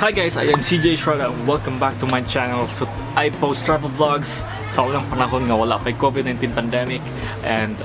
Hi guys, I am CJ and welcome back to my channel. So I post travel vlogs sa unang panahon nga wala pa COVID-19 pandemic, and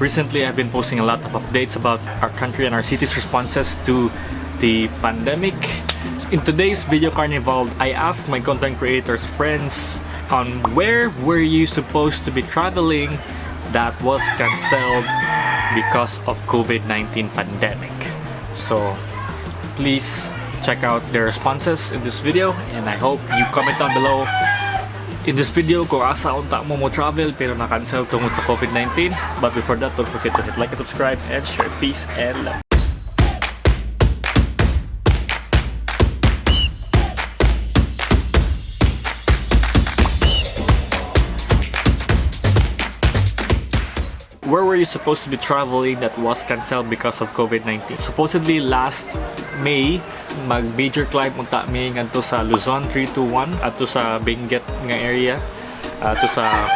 recently I've been posting a lot of updates about our country and our city's responses to the pandemic. In today's video carnival, I asked my content creators friends on where were you supposed to be traveling that was cancelled because of COVID-19 pandemic. So please check out their responses in this video, and I hope you comment down below in this video kung asa unta mo travel pero na-cancel tungkol sa COVID-19. But before that, don't forget to hit like and subscribe and share. Peace and love. Where were you supposed to be traveling that was cancelled because of COVID-19? Supposedly last May, mag-major climb unta mi ngadto sa Luzon 321 ato sa Benguet nga area, ato sa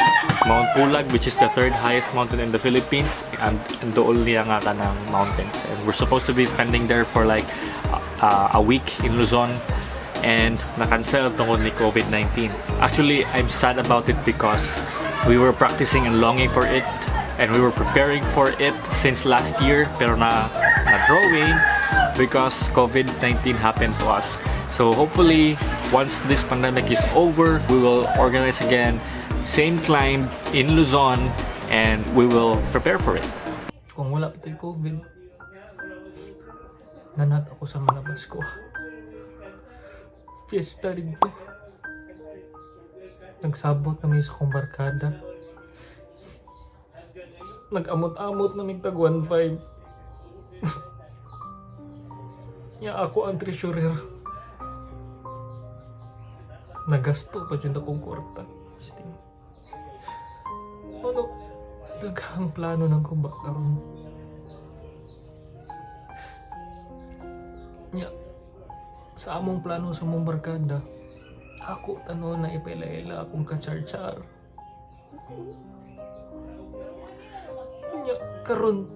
Mount Pulag, which is the third highest mountain in the Philippines, and dool niya nga kanang mountains. And we're supposed to be spending there for like a week in Luzon, and na-cancel tungkol ni COVID-19. Actually, I'm sad about it because we were practicing and longing for it, and we were preparing for it since last year, pero na-drawing because COVID-19 happened to us. So hopefully, once this pandemic is over, we will organize again, same climb in Luzon, and we will prepare for it. Kung wala pa tayo COVID, nanat ako sa manabas ko. Fiesta rin ko. Nagsabot na may sa kong barkada. Nag-amot-amot na may tag 1.5. Ya ako ang treasurer. Nagasto pa dyan akong kwarta. Ano? Daghang plano ng kuba karon. Ya, sa among plano sa mong barkada, ako tano na ipaila-ila akong kachar-char. Ya, karon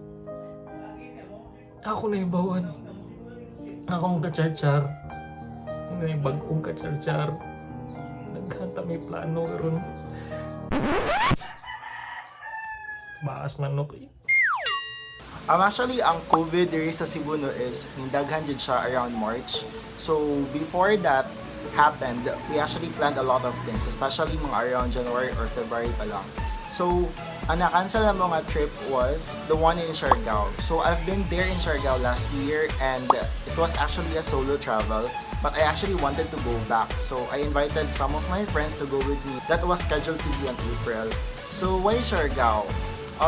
ako na ibawan. Akong kachar-char. May bagong kachar-char. Naghanta may plano karon. Baas manok eh. Actually, ang COVID diri sa Cebu no is nindaghan jud siya around March. So before that happened, we actually planned a lot of things, especially mga around January or February pa lang. So ang na-cancel na mga trip was the one in Siargao. So I've been there in Siargao last year, and it was actually a solo travel, but I actually wanted to go back. So I invited some of my friends to go with me. That was scheduled to be on April. So why Siargao?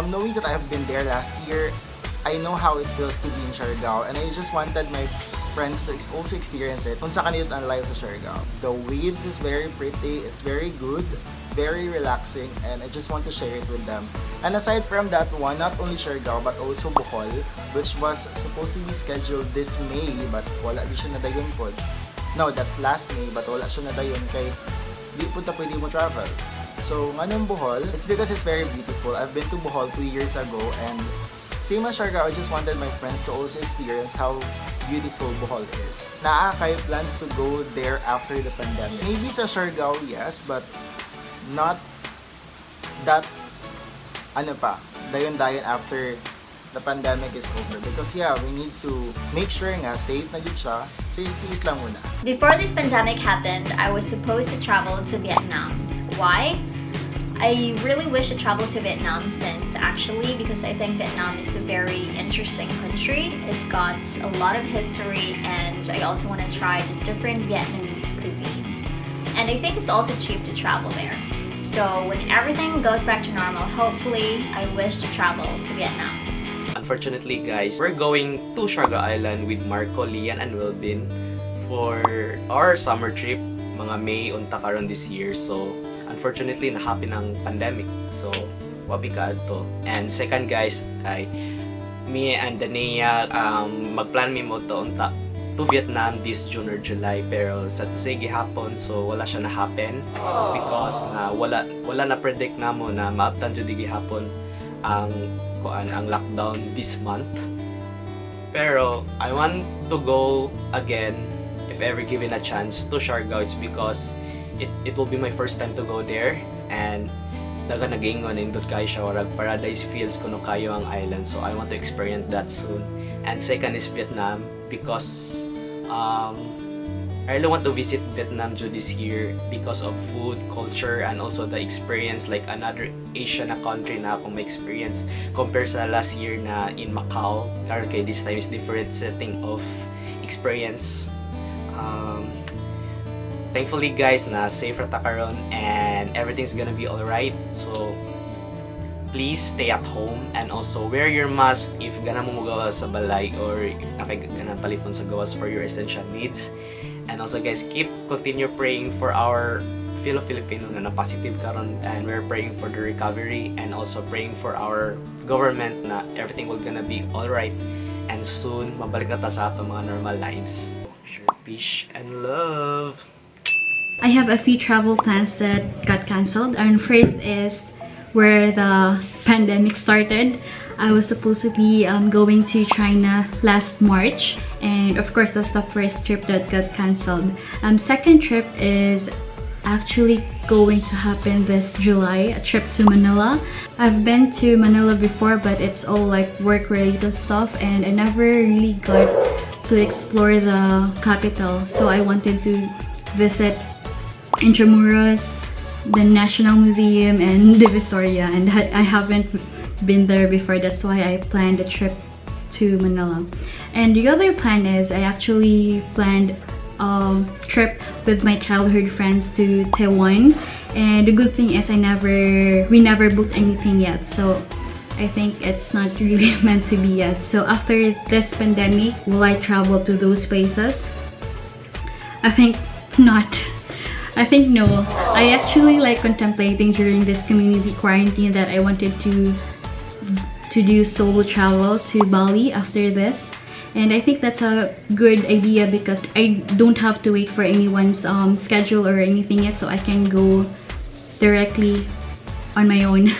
Knowing that I've been there last year, I know how it feels to be in Siargao, and I just wanted my friends to also experience it. Kung sa kanila ang live sa Siargao. The waves is very pretty, it's very good, very relaxing, and I just want to share it with them. And aside from that one, not only Siargao but also Bohol, which was supposed to be scheduled this May, but wala di siya nadayon po. No, that's last May, but wala siya nadayon kay di punta pwede mo travel. So nganong Bohol, it's because it's very beautiful. I've been to Bohol 2 years ago, and same as Siargao, I just wanted my friends to also experience how beautiful Bohol is. Naakay plans to go there after the pandemic. Maybe sa Siargao, yes, but not that dayon after the pandemic is over, because yeah, we need to make sure nga safe na jud siya. Tiis lang muna. Before this pandemic happened, I was supposed to travel to Vietnam. Why? I really wish to travel to Vietnam because I think Vietnam is a very interesting country. It's got a lot of history, and I also want to try the different Vietnamese cuisines. And I think it's also cheap to travel there. So when everything goes back to normal, hopefully, I wish to travel to Vietnam. Unfortunately guys, we're going to Siargao Island with Marco, Lian, and Wilbin for our summer trip, mga May unta karon this year. So unfortunately, na-happen ang pandemic. So, wabi ka to. And second guys, kay me and Danea, magplan mi mo to unta to Vietnam this June or July, pero sa tusay gihapon, so wala siya na-happen. It's because na wala na predict na mo na maabtan jud gihapon ang lockdown this month. Pero I want to go again if ever given a chance to Siargao, it's because it will be my first time to go there, and daga nag-ingon indot kayo siya, warag paradise feels kuno kayo ang island, so I want to experience that soon. And second is Vietnam, because I really want to visit Vietnam this year because of food, culture, and also the experience like another Asian na country na akong may experience compared sa last year na in Macau. Karon kay this time is different setting of experience. Thankfully guys na safe ra ta karon and everything's gonna be alright. So please stay at home and also wear your mask if gana mo gawas sa balay or if nakagana paliton sa gawas for your essential needs. And also guys, continue praying for our fellow Filipino na positive karon, and we're praying for the recovery and also praying for our government na everything will gonna be alright and soon mabalik na ta sa ato mga normal lives. Peace and love. I have a few travel plans that got cancelled. And first is where the pandemic started. I was supposedly going to China last March, and of course that's the first trip that got cancelled. Second trip is actually going to happen this July, a trip to Manila. I've been to Manila before, but it's all like work-related stuff, and I never really got to explore the capital. So I wanted to visit Intramuros, the National Museum, and Divisoria, and I haven't been there before. That's why I planned a trip to Manila. And the other plan is I actually planned a trip with my childhood friends to Taiwan, and the good thing is we never booked anything yet, so I think it's not really meant to be yet. So after this pandemic, will I travel to those places? I think not. I think no. I actually like contemplating during this community quarantine that I wanted to do solo travel to Bali after this, and I think that's a good idea because I don't have to wait for anyone's schedule or anything yet, so I can go directly on my own.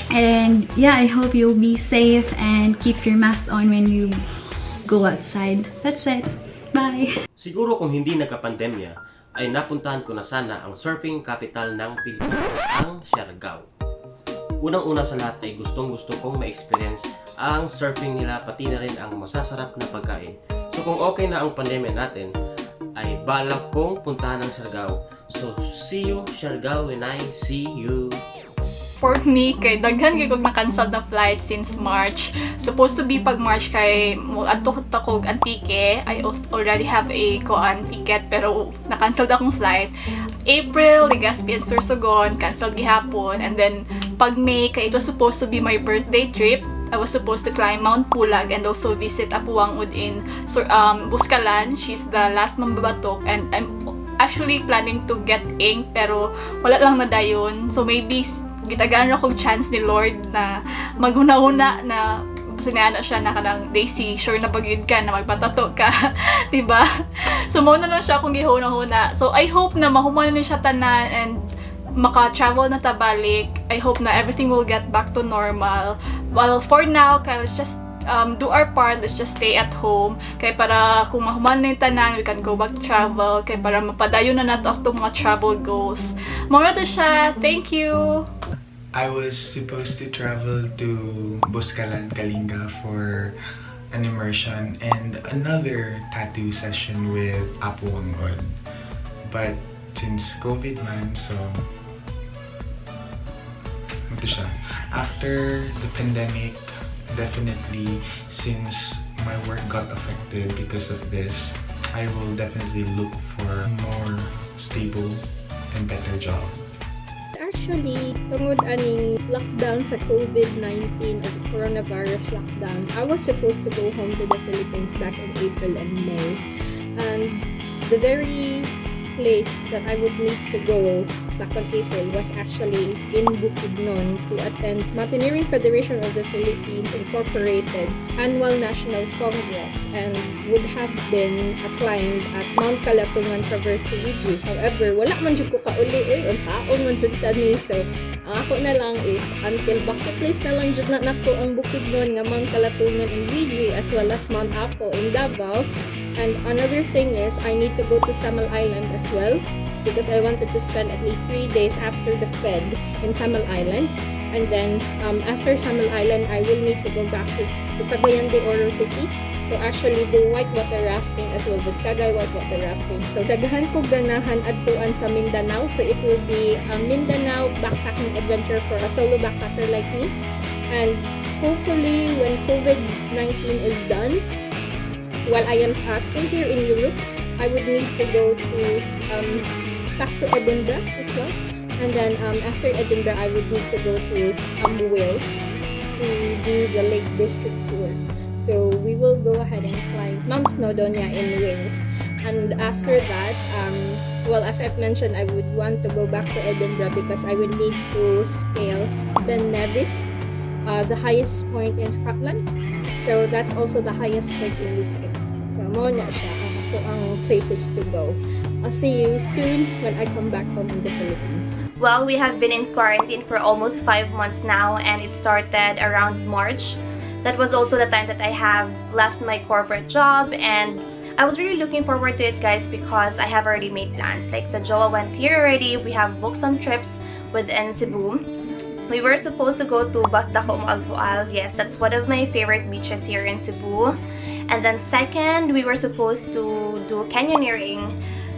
And yeah, I hope you'll be safe and keep your mask on when you go outside. That's it. Bye. Siguro kung hindi nagka-pandemya, ay napuntahan ko na sana ang surfing capital ng Pilipinas, ang Siargao. Unang-una sa lahat ay gustong-gusto kong ma-experience ang surfing nila, pati na rin ang masasarap na pagkain. So kung okay na ang pandemya natin, ay balak kong puntahan ang Siargao. So see you Siargao when I see you. For me, kay daghan kay kog na-cancel na flight since March. Supposed to be pag March kay adto ko antike. I already have a ticket pero na-cancel akong flight. April, Legazpi and Sorsogon, cancelled gihapon. And then pag May, kay it was supposed to be my birthday trip. I was supposed to climb Mount Pulag and also visit Apuangud in Buscalan. She's the last mambabatok, and I'm actually planning to get ink pero wala lang na dayon. So maybe gitagaan akong chance ni Lord na maghuna-huna na sinana siya na kanang Daisy, sure na pagid ka na magpatato ka, diba? So muna lang siya akong gihuna-huna. So I hope na mahuman na siya tanan and maka-travel na tabalik. I hope na everything will get back to normal. Well, for now, kaya let's just do our part. Let's just stay at home. Kaya para kung mahuman na yung tanan, we can go back to travel. Kaya para mapadayon na nato ang mga travel goals. Muna to siya. Thank you! I was supposed to travel to Buscalan, Kalinga for an immersion and another tattoo session with Apo Wangod. But since COVID man, so ito siya. After the pandemic, definitely since my work got affected because of this, I will definitely look for a more stable and better job. Actually, tungod aning lockdown sa COVID-19 or coronavirus lockdown, I was supposed to go home to the Philippines back in April and May. And the very place that I would need to go back on April was actually in Bukidnon to attend Mountaineering Federation of the Philippines Incorporated Annual National Congress, and would have been acclaimed at Mount Kalatungan Traverse to Wiji. However, wala man jud ko kauli, unsaon man jud tani. So ako na lang is until bucket list na lang jud na nako ang Bukidnon nga Mount Kalatungan in Wiji as well as Mount Apo in Davao. And another thing is I need to go to Samal Island as well because I wanted to spend at least 3 days after the Fed in Samal Island. And then after Samal Island, I will need to go back to Cagayan de Oro City to actually do whitewater rafting as well with Cagay whitewater rafting. So daghan ko ganahan adtuan sa Mindanao. So it will be a Mindanao backpacking adventure for a solo backpacker like me. And hopefully when COVID-19 is done, while I am still here in Europe, I would need to go to back to Edinburgh as well. And then after Edinburgh, I would need to go to Wales to do the Lake District tour. So we will go ahead and climb Mount Snowdonia in Wales. And after that, well, as I've mentioned, I would want to go back to Edinburgh because I would need to scale Ben Nevis, the highest point in Scotland. So that's also the highest point in UK. So mo na siya ang places to go. I'll see you soon when I come back home in the Philippines. Well, we have been in quarantine for almost 5 months now, and it started around March. That was also the time that I have left my corporate job, and I was really looking forward to it, guys, because I have already made plans. Like the Joa went here already. We have booked some trips within Cebu. We were supposed to go to Basdaco Albual. Yes, that's one of my favorite beaches here in Cebu. And then second, we were supposed to do canyoneering.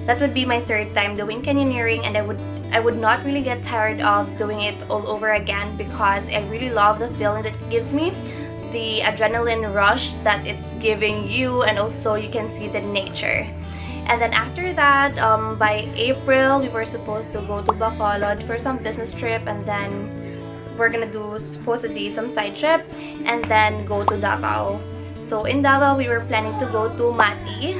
That would be my third time doing canyoneering, and I would not really get tired of doing it all over again because I really love the feeling that it gives me, the adrenaline rush that it's giving you, and also you can see the nature. And then after that, by April, we were supposed to go to Bacolod for some business trip, and then we're gonna do supposedly some side trip, and then go to Davao. So in Davao, we were planning to go to Mati,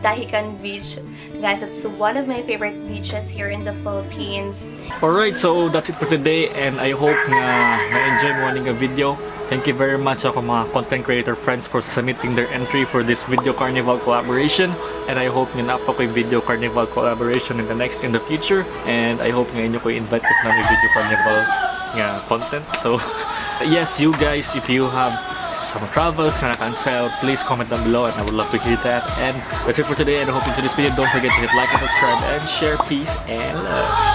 Dahican Beach. Guys, it's one of my favorite beaches here in the Philippines. Alright, so that's it for today, and I hope na na-enjoy mo aning video. Thank you very much ako mga content creator friends for submitting their entry for this video carnival collaboration, and I hope nga na-upload ko yung video carnival collaboration in the future, and I hope nga inyo ko invite ko na yung video carnival nga content. So yes, you guys, if you have some travels na cancel, please comment down below and I would love to hear that. And that's it for today, and I hope you enjoyed this video. Don't forget to hit like and subscribe and share. Peace and love.